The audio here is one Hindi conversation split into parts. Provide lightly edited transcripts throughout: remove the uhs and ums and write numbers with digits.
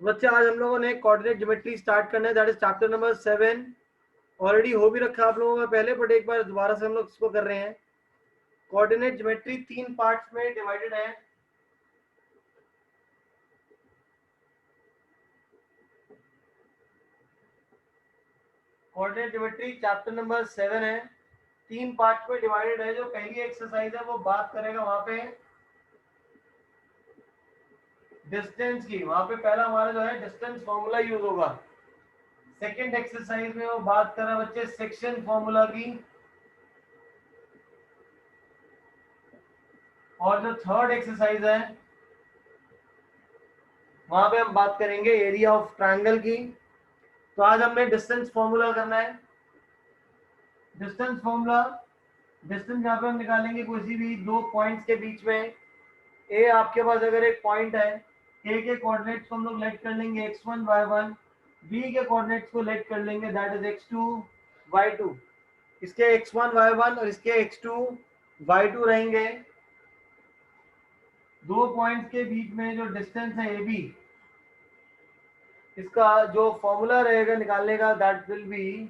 तो बच्चे आज हम लोगों ने कोऑर्डिनेट ज्योमेट्री स्टार्ट करना है, that is chapter number 7। Already हो भी रखा है आप लोगों का पहले, बट एक बार दोबारा से हम लोग इसको कर रहे हैं। कोऑर्डिनेट ज्योमेट्री 3 पार्ट्स में डिवाइडेड है। कोऑर्डिनेट ज्योमेट्री चैप्टर नंबर 7 है, 3 पार्ट में डिवाइडेड है। जो पहली एक्सरसाइज है वो बात करेगा वहां पे डिस्टेंस की, वहां पे पहला हमारा जो है डिस्टेंस फॉर्मूला यूज होगा। सेकंड एक्सरसाइज में वो बात कर रहा है बच्चे सेक्शन फॉर्मूला की, और जो थर्ड एक्सरसाइज है वहां पे हम बात करेंगे एरिया ऑफ ट्रायंगल की। तो आज हमने डिस्टेंस फॉर्मूला करना है। डिस्टेंस फॉर्मूला, डिस्टेंस यहाँ पे हम निकालेंगे किसी भी दो पॉइंट्स के बीच में। ए आपके पास अगर एक पॉइंट है, ए के कोऑर्डिनेट्स को हम लोग लेट कर लेंगे x1 y1, बी के कोऑर्डिनेट्स को लेट कर लेंगे दैट इज x2 y2। इसके x1 y1 और इसके x2 y2 रहेंगे। दो पॉइंट्स के बीच में जो डिस्टेंस है ए बी, इसका जो फॉर्मूला रहेगा निकालने का that will be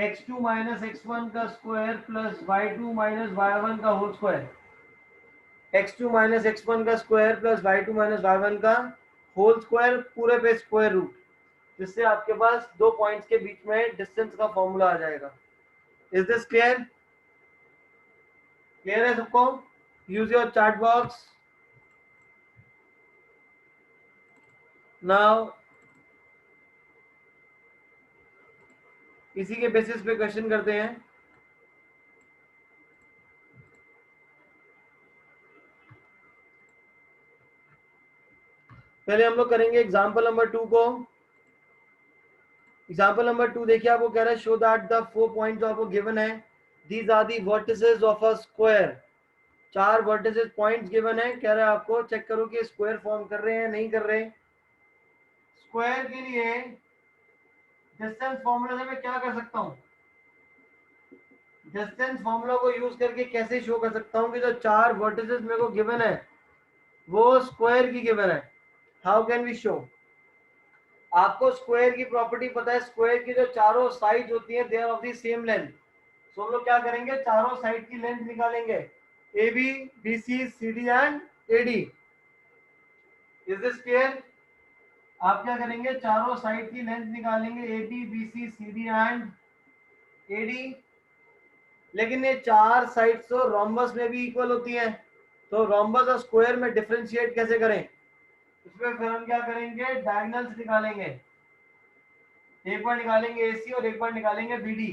x2 minus x1 का square plus y2 minus y1 का whole square. x2 minus x1 का square plus y2 minus y1 का होल स्क्वायर पूरे पे स्क्वायर रूट, जिससे आपके पास दो पॉइंट्स के बीच में डिस्टेंस का फॉर्मूला आ जाएगा। Is this clear? क्लियर है सबको? Use your chart box now. इसी के बेसिस पे क्वेश्चन करते हैं। पहले हम लोग करेंगे एग्जाम्पल नंबर 2 को। एग्जाम्पल नंबर 2 देखिए, आपको कह रहा है शो दैट द 4 पॉइंट्स आपको गिवन है, these are the vertices of a square. 4 vertices points given है, कह रहा है आपको चेक करो कि स्क्वायर फॉर्म कर रहे हैं नहीं कर रहे। स्क्वायर के लिए डिस्टेंस फॉर्मूला से मैं क्या कर सकता हूँ, डिस्टेंस फॉर्मूला को यूज करके कैसे शो कर सकता हूँ कि जो 4 वर्टिसेस मेरे को गिवन है वो स्क्वायर की गिवन है। How can we show? आपको स्क्वायर की प्रॉपर्टी पता है, स्क्वायर की जो चारों साइड होती है they are of the same length. तो हम लोग क्या करेंगे, चारों साइड की लेंथ निकालेंगे, A B, B C, C D and A D. Is this clear? आप क्या करेंगे, चारों साइड की लेंथ निकालेंगे, A B, B C, C D and A D. लेकिन ये चार साइड्स तो रोम्बस में भी इक्वल होती हैं, तो रोम्बस और स्क्वायर में डिफरेंशिएट कैसे करें? इसमें फिर हम क्या करेंगे, डायगोनल्स निकालेंगे। एक बार निकालेंगे एसी और एक बार निकालेंगे बीडी।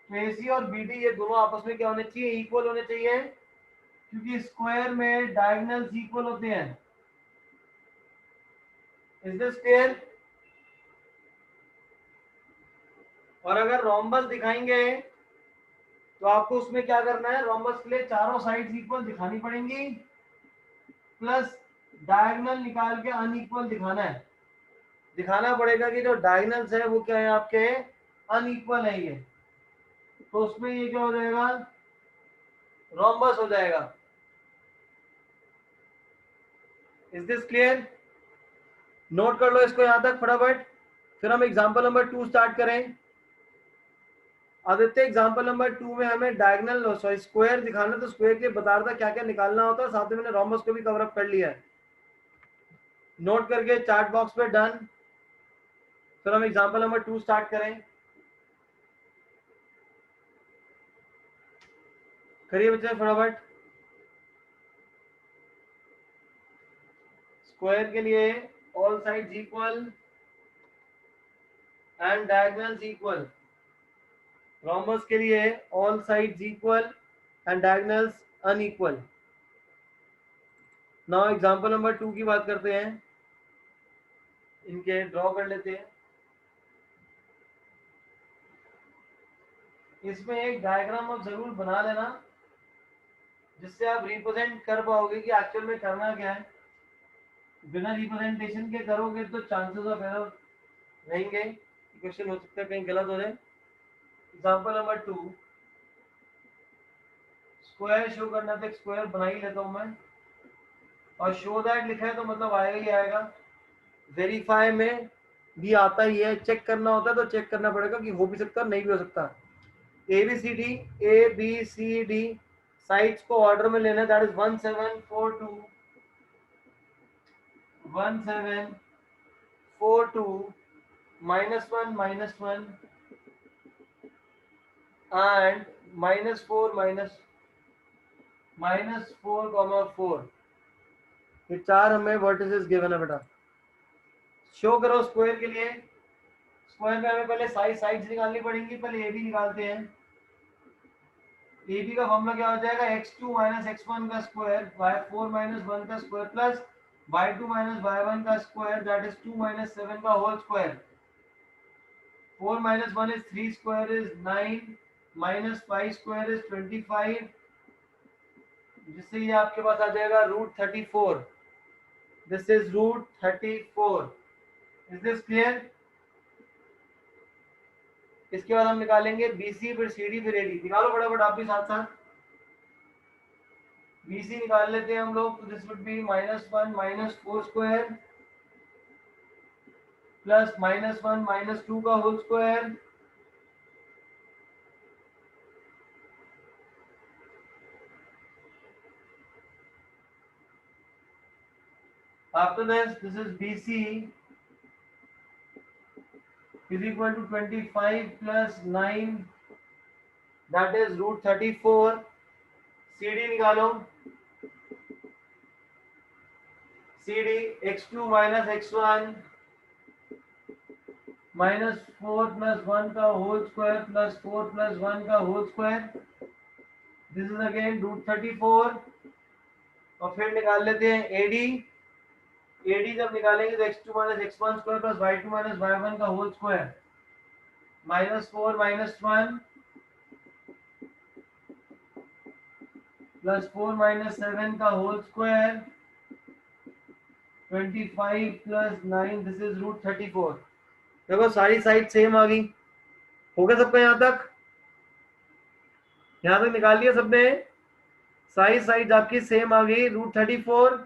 तो एसी और बीडी ये दोनों आपस में क्या होने चाहिए, इक्वल होने चाहिए, क्योंकि स्क्वायर में डायगोनल्स इक्वल होते हैं। Is this clear? और अगर रोम्बस दिखाएंगे तो आपको उसमें क्या करना है, रोम्बस के लिए चारों साइड्स इक्वल दिखानी पड़ेंगी, प्लस डायगोनल निकाल के अनइक्वल दिखाना है। दिखाना पड़ेगा कि जो डायगोनल्स है वो क्या है, आपके अनइक्वल है ये, तो उसमें ये क्या हो जाएगा, रोम्बस हो जाएगा। Is this clear? नोट कर लो इसको यहां तक फटाफट, फिर हम एग्जांपल नंबर 2 स्टार्ट करें। आदित्य एग्जांपल नंबर 2 में हमें डायगोनल सॉरी स्क्वायर दिखाना, तो स्क्वायर के लिए बता रहा था क्या क्या निकालना होता है, साथ में मैंने रोम्बस को भी कवर अप कर लिया है। नोट करके चार्ट बॉक्स पे डन। फिर हम एग्जांपल नंबर 2 स्टार्ट करें। करिए बच्चे फटाफट। स्क्वायर के लिए all sides equal and diagonals equal. Rhombus के लिए all sides equal and diagonals unequal. Now example number 2 की बात करते हैं, इनके ड्रॉ कर लेते हैं। इसमें एक डायग्राम आप जरूर बना लेना, जिससे आप रिप्रेजेंट कर पाओगे कि एक्चुअल में करना क्या है। बिना रिप्रेजेंटेशन के करोगे तो चांसेस ऑफ एरर रहेंगे, क्वेश्चन हो सकता है कहीं गलत हो जाए। एग्जांपल नंबर 2, स्क्वायर शो करना था, स्क्वायर बना ही लेता हूं मैं। और शो दैट लिखा है तो मतलब आएगा ही आएगा। वेरीफाई में भी आता ही है, चेक करना होता है तो चेक करना पड़ेगा कि हो भी सकता है नहीं भी हो सकता। A B C D sites को ऑर्डर में लेना, दैट इज 1742 1742 -1 and -4 ये चार हमें वर्टिसेस गिवन है बेटा। शो करो स्क्वायर के लिए। स्क्वायर में हमें पहले साइड्स निकालनी पड़ेंगी। पहले ए बी निकालते हैं। ए बी का फॉर्मूला क्या हो जाएगा, x2 माइनस x1 का स्क्वायर, y4 माइनस 1 का square plus y2 minus y1 का स्क्वायर, दैट इज 2 माइनस 7 का whole square. 4 minus 1 is 3 square is 9 minus 5 square is 25, जिससे ये आपके पास आ जाएगा √34। This is √34। Is this clear? इसके बाद हम निकालेंगे BC फिर CD फिर AD। निकालो फटाफट आप भी साथ साथ। BC निकाल लेते हैं हम लोग, तो this would be -1 minus 4 square plus -1 minus 2 का whole square after this is BC is equal to 25 plus 9, that is √34। CD निकालो। CD x2 minus x1 minus 4 plus 1 का होल स्क्वायर प्लस 4 प्लस 1 का whole square, this is again √34। और फिर निकाल लेते हैं AD। AD जब निकालेंगे तो x2 minus x1 square plus y2 minus y1 का whole square, -4 minus 1 plus 4 minus 7 का whole square, 25 plus 9, this is √34। देखो सारी साइड सेम आ गई। हो गया सबका यहाँ तक? यहाँ तक निकाल लिया सबने? सारी साइड आपकी सेम आ गई, √34।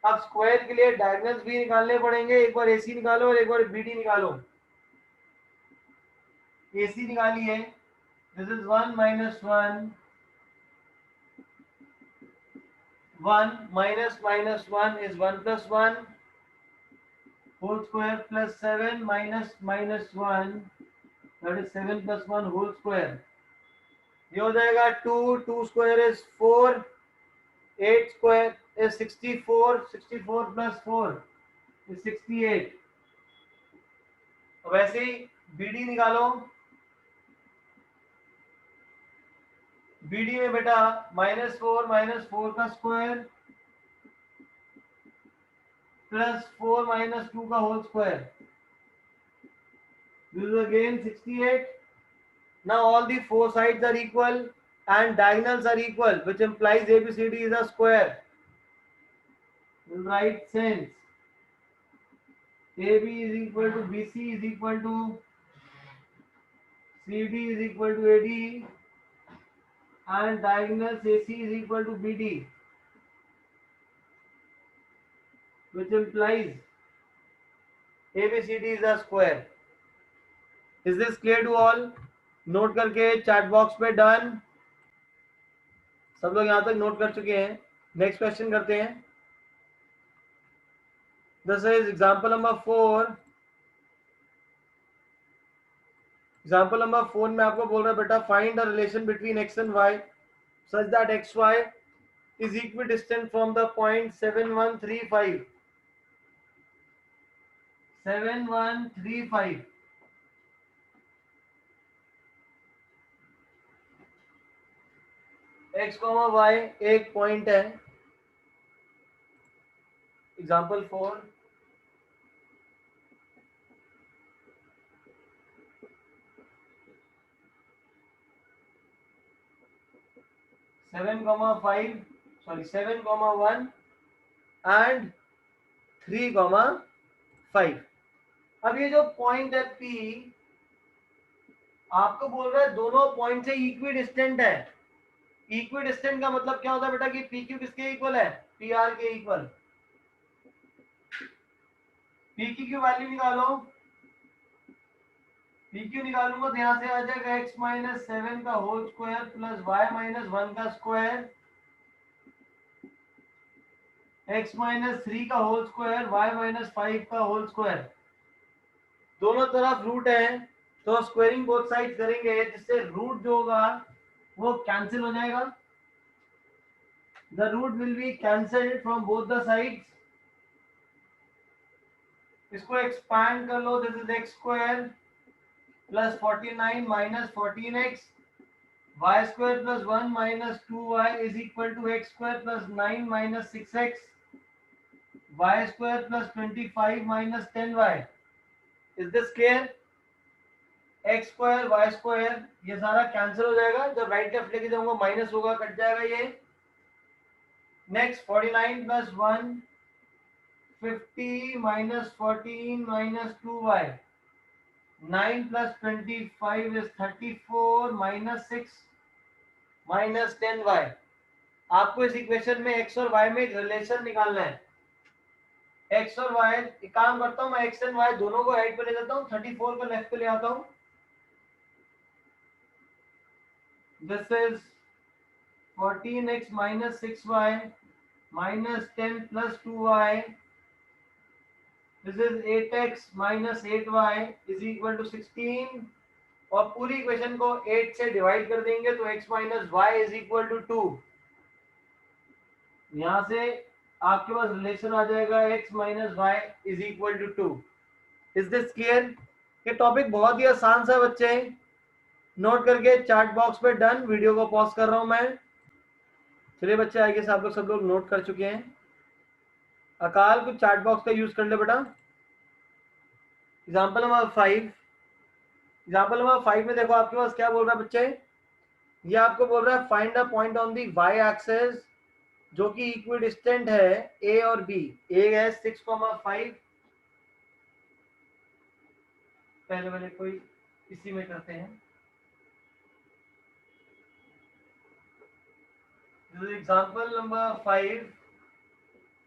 अब स्क्वायर के लिए डायगोनल्स भी निकालने पड़ेंगे। एक बार AC निकालो और एक बार BD निकालो। AC निकालिए, this is 1 minus 1 1 minus minus 1 is 1 plus 1 whole square plus 7 minus minus 1, that is 7 plus 1 whole square। ये हो जाएगा 2 square is 4, 8 square is 64, 64 plus 4 is 68। अब ऐसे ही BD निकालो। BD में बेटा -4 का स्क्वायर प्लस 4 माइनस 2 का whole square, this is again 68। now all the four sides are equal and diagonals are equal, which implies ABCD is a square in right sense। AB is equal to BC is equal to CD is equal to AD and diagonals AC is equal to BD, which implies ABCD is a square। Is this clear to all? Note करके चैट बॉक्स पे डन। सब लोग यहाँ तक नोट कर चुके हैं। नेक्स्ट क्वेश्चन करते हैं। This is example number 4। Example number 4 में आपको बोल रहा है बेटा find the relation between x and y such that xy is equidistant from the point 7135 7135। x, y एक पॉइंट है। एग्जांपल 4। Seven comma 1 and 3,5। अब ये जो पॉइंट है P आपको बोल रहा है दोनों पॉइंट से इक्वी डिस्टेंट है। इक्वी डिस्टेंट का मतलब क्या होता है बेटा कि PQ किसके इक्वल है? पी आर के इक्वल पी की वैल्यू निकालो, पी क्यू निकालूंगा तो यहाँ से आ जाएगा x माइनस 7 का whole square plus y minus 1 का स्क्वायर, x माइनस 3 का होल स्क्वायर, y माइनस 5 का होल स्क्वायर। दोनों तरफ रूट है तो स्क्वायरिंग बोथ साइड करेंगे जिससे रूट जो होगा वो कैंसिल हो जाएगा। The root will be cancelled from both the sides. इसको एक्सपैंड कर लो, this is x square plus 49 minus 14x, y square plus 1 minus 2y is equal to x square plus 9 minus 6x, y square plus 25 minus 10y। Is this clear? X square y square ये सारा कैंसिल हो जाएगा, जब राइट लेफ्ट लेके जाऊंगा माइनस होगा, कट जाएगा ये। Next 49 plus 1 50 minus 14 minus 2y, 9 plus 25 is 34 minus 6 minus 10y। आपको इस इक्वेशन में x और y में एक रिलेशन निकालना है। x और y, एक काम करता हूं मैं, x एंड y दोनों को राइट पे ले जाता हूं, 34 को लेफ्ट पे ले आता हूं। This is 14x minus 6y minus 10 plus 2y. This is 8x minus 8y is equal to 16। और पूरी इक्वेशन को 8 से डिवाइड कर देंगे तो x minus y is equal to 2। यहां से आपके पास रिलेशन आ जाएगा x minus y is equal to 2। Is this clear? ये टॉपिक बहुत ही आसान सा बच्चे, नोट करके चार्ट बॉक्स पे डन। वीडियो को पॉज कर रहा हूं मैं। चलिए बच्चे, आगे से आप लोग सब लोग नोट कर चुके हैं। अकाल कुछ चार्ट बॉक्स का यूज कर ले बेटा। एग्जाम्पल नंबर 5, एग्जाम्पल नंबर 5 में देखो आपके पास क्या बोल रहा है बच्चे, ये आपको बोल रहा है find the point on the Y axis जो कि इक्विडिस्टेंट है ए और बी। ए है 6,5, पहले कोई इसी में करते हैं। एग्जाम्पल नंबर 5,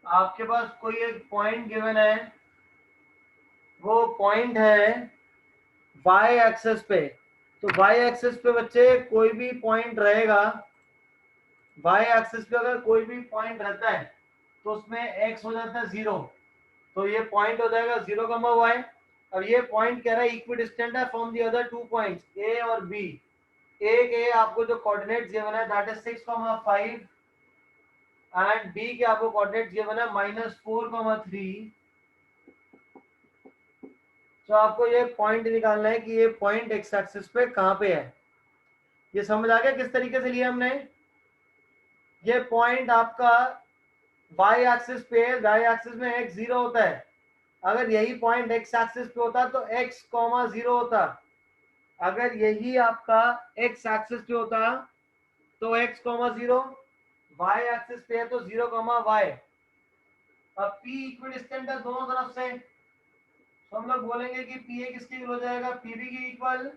आपके पास कोई एक पॉइंट गिवन है, वो पॉइंट है वाई एक्सिस पे। तो वाई एक्सिस पे बच्चे कोई भी पॉइंट रहेगा, वाई एक्सिस पे अगर कोई भी पॉइंट रहता है तो उसमें x हो जाता है 0, तो ये पॉइंट हो जाएगा 0,y। और ये पॉइंट कह रहा है इक्विडिस्टेंट है from the other two points a और b। a के आपको जो कोऑर्डिनेट्स गिवन है दैट इज 6,5 एंड b के आपको कोऑर्डिनेट्स गिवन है -4,3। तो आपको ये पॉइंट निकालना है कि ये पॉइंट एक्स एक्सिस पे कहाँ पे है। ये समझ आ गया किस तरीके से लिया हमने? ये पॉइंट आपका वाई एक्सिस पे है, वाई एक्सिस में x 0 होता है। अगर यही पॉइंट एक्स एक्सिस पे होता तो x, 0 होता। अगर यही आपका x एक्सिस पे होता तो x, 0, y एक्सिस पे है तो 0, y। अब p इक्विडिस्टेंट है दोनों तरफ से, तो हम लोग बोलेंगे कि पी ए किसके इक्वल हो जाएगा, पीबी के इक्वल।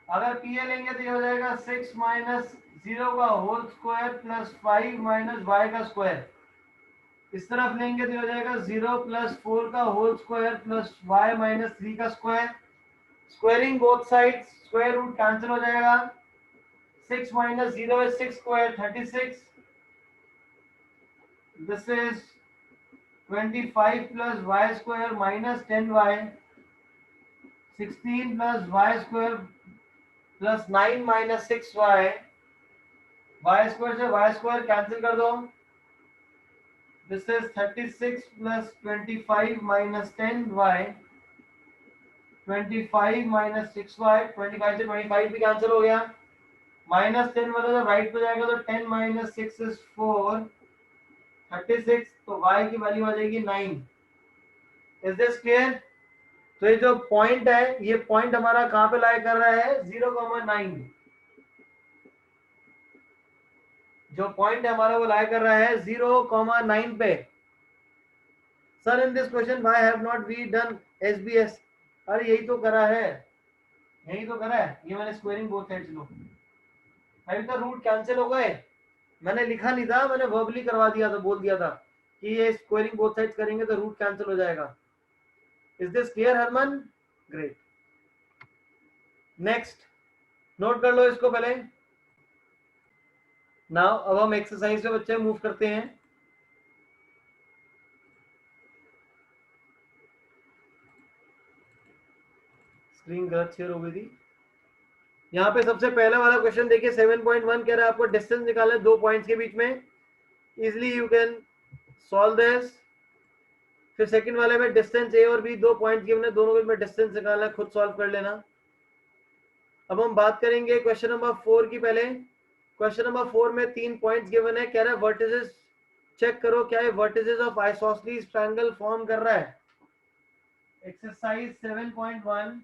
अगर पी ए लेंगे तो ये हो जाएगा 6 माइनस 0 का whole square plus 5 minus Y का स्क्वायर। इस तरफ लेंगे तो हो जाएगा 0 प्लस 4 का whole square plus Y minus 3 का square. Squaring both sides, square root cancel हो जाएगा। 6 minus 0 is 6 square 36। This is 25 plus y square minus 10y, 16 plus y square plus 9 minus 6y। y square से y square कैंसिल कर दो। This is 36 plus 25 minus 10y, 25 minus 6y, 25 से 25 भी कैंसिल हो गया। -10 वाला जब राइट पे जाएगा तो 10 minus 6 is 4, 36, तो y की वैल्यू आ जाएगी 9। Is this clear? तो ये जो पॉइंट है, ये पॉइंट हमारा कहाँ पे लाई कर रहा है, 0,9। जो पॉइंट हमारा वो लाई कर रहा है 0,9 पे। Sir in this question why have not we done SBS? अरे यही तो करा है, यही तो करा है। ये मैंने स्क्वायरिंग बोथ साइड्स लो, अभी तो रूट कैंसिल हो गए, मैंने लिखा नहीं था, मैंने वर्बली करवा दिया था, बोल दिया था कि ये स्क्वायरिंग बोथ साइड्स करेंगे तो रूट कैंसिल हो जाएगा। Is this clear Harman? Great. Next note कर लो इसको पहले। नाउ अब हम एक्सरसाइज पे बच्चे मूव करते हैं। स्क्रीन गलत शेयर हो गई थी। यहाँ पे सबसे पहला वाला क्वेश्चन देखिए 7.1 कह रहा है आपको डिस्टेंस निकालना है दो पॉइंट्स के बीच में। Easily you can solve this. फिर सेकंड वाले में डिस्टेंस ए और बी, दो पॉइंट्स गिवन है, दोनों के बीच में डिस्टेंस निकालना है, खुद सॉल्व कर लेना। अब हम बात करेंगे क्वेश्चन नंबर 4 की। पहले क्वेश्चन नंबर 4 में 3 पॉइंट्स गिवन है, कह रहा है वर्टिसेस चेक करो क्या ये vertices of isosceles triangle form कर रहा है। Exercise 7.1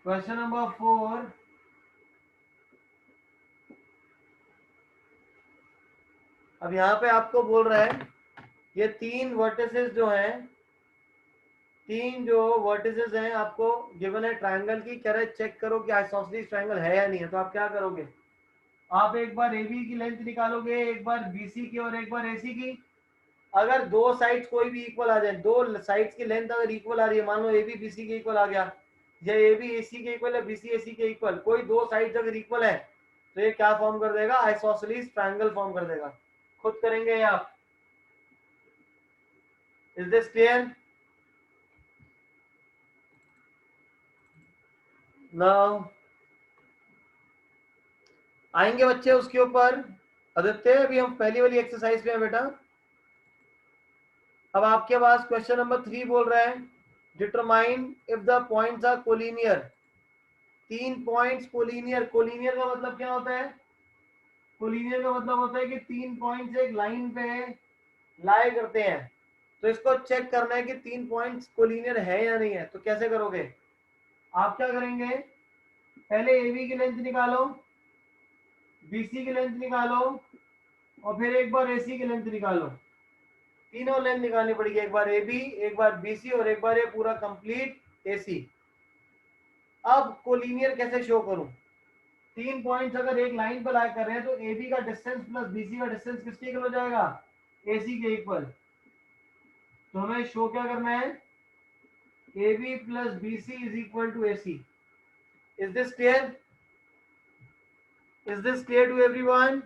question number 4। अब यहाँ पे आपको बोल रहा है ये तीन वर्टिसेस जो हैं, तीन जो वर्टिसेस हैं आपको गिवन है ट्रायंगल की, कह रहे चेक करो कि आइसोसेलेस ट्रायंगल है या नहीं है। तो आप क्या करोगे, आप एक बार AB की लेंथ निकालोगे, एक बार BC की और एक बार AC की। अगर दो साइड्स कोई भी इक्वल आ जाए, दो साइड्स की लेंथ अगर इक्वल आ रही है, मान लो AB BC के इक्वल आ गया, या AB AC के इक्वल है, BC AC के इक्वल, कोई दो साइड्स अगर इक्वल है तो ये क्या फॉर्म कर देगा, आइसोसेलेस ट्रायंगल फॉर्म कर देगा। खुद करेंगे आप। Is this clear? नाउ आएंगे बच्चे उसके ऊपर। आदित्य अभी हम पहली वाली एक्सरसाइज पे हैं बेटा। अब आपके पास क्वेश्चन नंबर 3 बोल रहा है determine if the points are collinear. तीन पॉइंट्स कोलिनियर, कोलिनियर का मतलब क्या होता है, कोलिनियर का मतलब होता है कि तीन पॉइंट्स एक लाइन पे लाई करते हैं। तो इसको चेक करना है कि तीन पॉइंट्स कोलिनियर है या नहीं है। तो कैसे करोगे, आप क्या करेंगे, पहले AB की लेंथ निकालो, BC की लेंथ निकालो और फिर एक बार AC की लेंथ निकालो। तीनों लेंथ निकालनी पड़ेगी, एक बार AB, एक बार BC और एक बार ये पूरा कंप्लीट AC। अब कोलिनियर कैसे शो करूं, तीन पॉइंट्स अगर एक लाइन पर लाई कर रहे हैं तो AB का डिस्टेंस प्लस BC का डिस्टेंस किसके इक्वल हो जाएगा, AC के इक्वल। तो हमें शो क्या करना है, AB plus BC is equal to AC। Is this clear? Is this clear to everyone?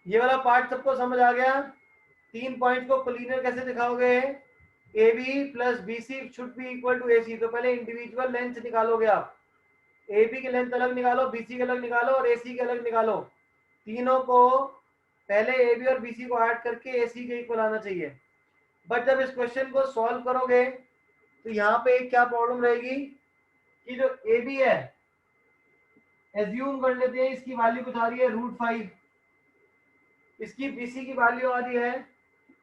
ये वाला पार्ट सबको समझ आ गया? तीन पॉइंट को कोलिनियर कैसे दिखाओगे, AB plus BC should be equal to AC। तो पहले इंडिविजुअल लेंथ निकालोगे आप, AB की लेंथ अलग निकालो, BC की अलग निकालो और AC की अलग निकालो। तीनों को पहले AB और BC को ऐड करके AC के इक्वल आना चाहिए। बट जब इस क्वेश्चन को सॉल्व करोगे तो यहाँ पे एक क्या प्रॉब्लम रहेगी कि जो AB है, एज्यूम कर लेते हैं इसकी वैल्यू कुछ आ रही है √5, इसकी BC की वैल्यू आ रही है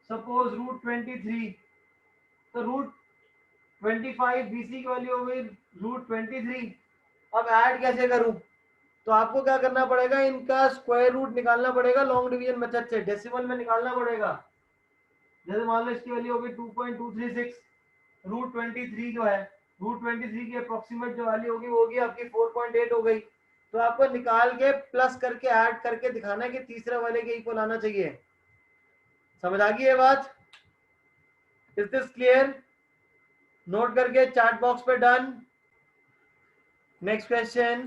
सपोज √23, तो √25 BC की वैल्यू हो गई √23। अब ऐड कैसे करूं, तो आपको क्या करना पड़ेगा, इनका स्क्वायर रूट निकालना पड़ेगा लॉन्ग डिवीजन मेथड से, डेसिमल में निकालना पड़ेगा। जैसे मान लो इसकी वैल्यू होगी 2.236, √23 जो है, √23 की अप्रोक्सीमेट जो वैल्यू होगी वो होगी आपकी 4.8 हो गई। तो आपको निकाल के प्लस करके ऐड करके दिखाना है कि तीसरे वाले के इक्वल आना चाहिए। समझ आ गई ये बात? Is this clear? नोट करके चैट बॉक्स पे done. Next question,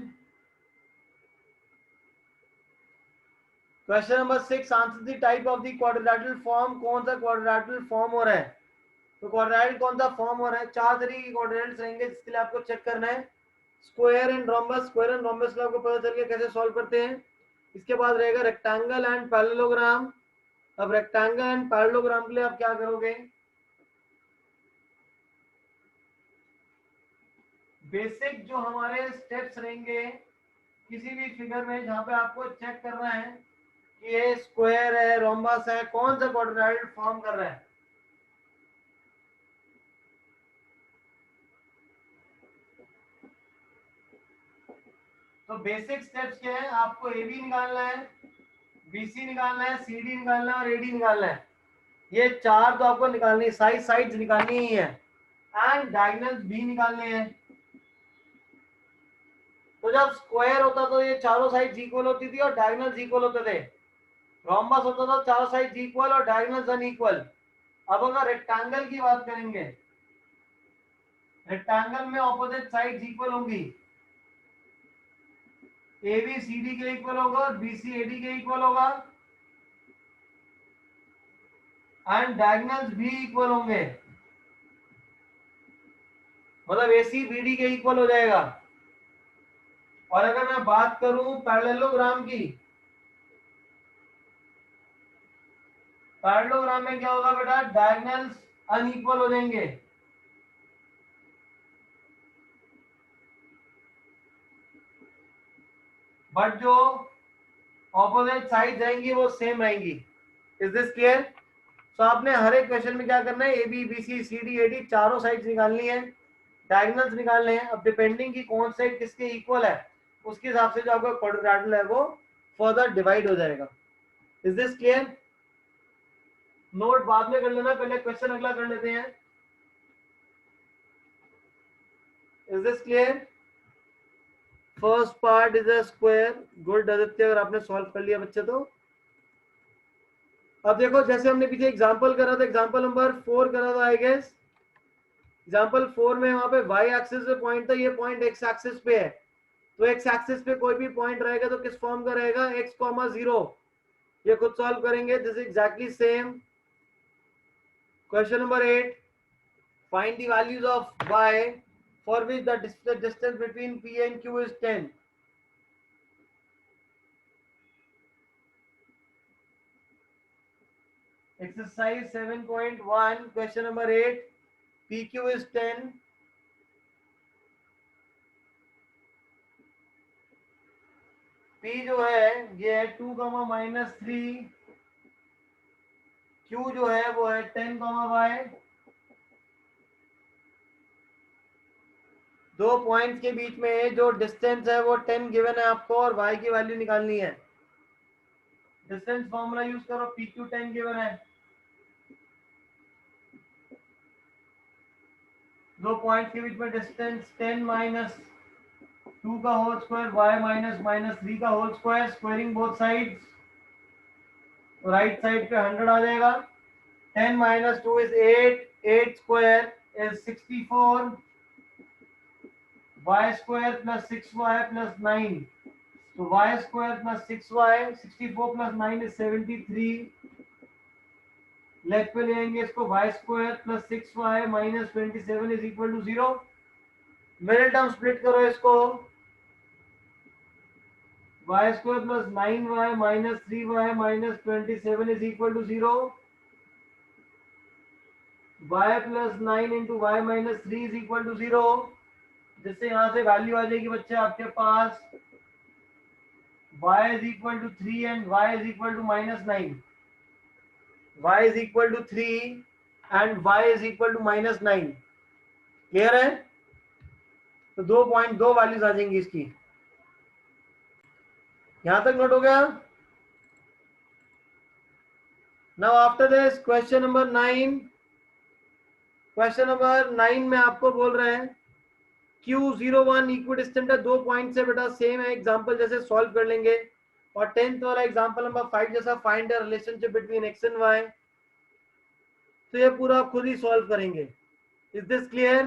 question number 6, answer the type of the quadrilateral form. कौन सा क्वाड्रिलेटरल फॉर्म हो रहा है, तो क्वाड्रिलेटरल कौन सा फॉर्म हो रहा है, चार तरीके के क्वाड्रिलेटरल्स रहेंगे जिसके लिए आपको चेक करना है। Square and rhombus, square and rhombus का आपको पता चल गया कैसे सॉल्व करते हैं। इसके बाद रहेगा रेक्टेंगल एंड पैरेललोग्राम। अब रेक्टेंगल एंड पैरेललोग्राम के लिए आप क्या करोगे, बेसिक जो हमारे स्टेप्स रहेंगे किसी भी फिगर में जहां पे आपको चेक करना है कि ये स्क्वायर है, रोम्बस है, कौन सा क्वाड्रिलेटरल फॉर्म कर रहा है। तो बेसिक स्टेप्स क्या है, आपको AB निकालना है, BC निकालना है, CD निकालना है और AD निकालना है। ये चार तो आपको निकालनी, साइड्स निकालनी ही है एंड डायगोनल्स भी निकालने हैं। तो जब स्क्वायर होता तो ये चारों साइड इक्वल होती थी और डायगोनल्स इक्वल होते थे। रोम्बस होता था चारों साइड इक्वल और डायगोनल्स अनइक्वल। अब अगर रेक्टेंगल की बात करेंगे, रेक्टेंगल में ऑपोजिट साइड्स इक्वल होंगी। ए बी सी डी के इक्वल होगा और बी सी ए डी के इक्वल होगा एंड डायगोनल्स भी इक्वल होंगे, मतलब ए सी बी डी के इक्वल हो जाएगा। और अगर मैं बात करूं पैरेललोग्राम की, पैरेललोग्राम में क्या होगा बेटा, डायगोनल्स अनइक्वल हो जाएंगे। बट जो ऑपोजिट साइड रहेंगी वो सेम रहेंगी। Is this clear? तो आपने हर एक क्वेश्चन में क्या करना है, A B B C C D A D चारों साइड्स निकालनी है, डायगोनल्स निकालने हैं। अब डिपेंडिंग की कौन साइड किसके इक्वल है उसके हिसाब से जो आपका क्वाड्रिलेटरल है वो फर्दर डिवाइड हो जाएगा। Is this clear? नोट बाद में कर लेना, पहले क्वेश्चन अगला कर लेते हैं। Is this clear? First part is a square. Good Aditya, अगर आपने सॉल्व कर लिया बच्चे तो। अब देखो जैसे हमने पीछे एग्जांपल करा था, एग्जांपल नंबर 4 करा था आई गेस। एग्जांपल 4 में वहां पे y एक्सिस पे पॉइंट था, ये पॉइंट x एक्सिस पे है। तो x एक्सिस पे कोई भी पॉइंट रहेगा तो किस फॉर्म का रहेगा, x, 0। ये खुद सॉल्व करेंगे। This is exactly same. Question number 8, find the values of y for which the distance between p and q is 10. Exercise 7.1, question number 8, pq is 10. p जो है ये है 2, -3, q जो है वो है 10, y। दो पॉइंट्स के बीच में जो डिस्टेंस है वो 10 गिवन है आपको और y की वैल्यू निकालनी है। डिस्टेंस फॉर्मूला यूज करो, pq 10 गिवन है। दो पॉइंट्स के बीच में डिस्टेंस 10 -2 का होल स्क्वायर, y -3 का whole square, squaring both sides, right side पे 100 आ जाएगा। 10 - 2 is 8, 8 square is 64, y square plus 6y plus 9. So y square plus 6y, 64 plus 9 is 73. Left पे ले आएंगे इसको, y square plus 6y minus 27 is equal to 0. Middle term split करो इसको, y square plus 9y minus 3y minus 27 is equal to 0. y plus 9 into y minus 3 is equal to 0. जिससे यहां से वैल्यू आ जाएगी बच्चे आपके पास y is equal to 3 and y is equal to -9. y is equal to 3 and y is equal to -9. Clear है? तो दो पॉइंट, दो वैल्यूज आ जाएंगी इसकी। यहां तक नोट हो गया? Now after this question number 9। Question number 9 में आपको बोल रहे हैं Q01 इक्विडिस्टेंट है, दो पॉइंट है बेटा, सेम है। एग्जांपल जैसे सॉल्व कर लेंगे। और 10th वाला एग्जांपल नंबर 5 जैसा find the relationship between x and y, तो ये पूरा खुद ही सॉल्व करेंगे। Is this clear?